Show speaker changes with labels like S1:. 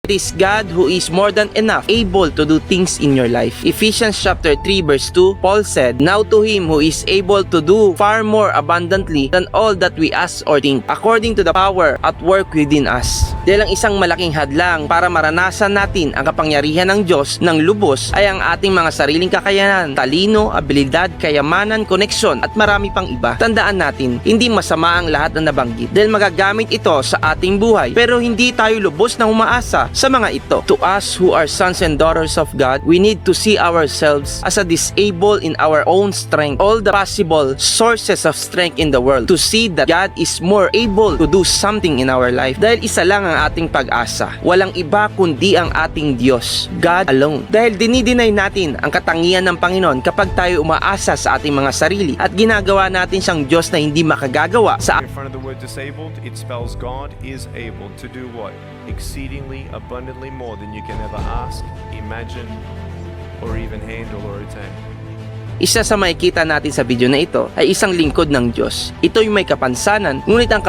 S1: It is God who is more than enough able to do things in your life. Ephesians chapter 3 verse 2, Paul said, "Now to him who is able to do far more abundantly than all that we ask or think, according to the power at work within us." Dahil ang isang malaking hadlang para maranasan natin ang kapangyarihan ng Diyos ng lubos ay ang ating mga sariling kakayanan, talino, abilidad, kayamanan, koneksyon at marami pang iba. Tandaan natin, hindi masama ang lahat na nabanggit dahil magagamit ito sa ating buhay, pero hindi tayo lubos na umaasa sa mga ito. To us who are sons and daughters of God, we need to see ourselves as a disabled in our own strength, all the possible sources of strength in the world, to see that God is more able to do something in our life. Dahil isa lang ang ating pag-asa, walang iba kundi ang ating Diyos, God alone. Dahil dinideny natin ang katangian ng Panginoon kapag tayo umaasa sa ating mga sarili at ginagawa natin siyang Diyos na hindi makagagawa sa
S2: In front of the word disabled, it spells God is able to do what? Exceedingly abundantly more than you can ever ask, imagine, or even handle or attain.
S1: Isa sa makikita natin sa video na ito ay isang lingkod ng Diyos. Ito'y may kapansanan, ngunit ang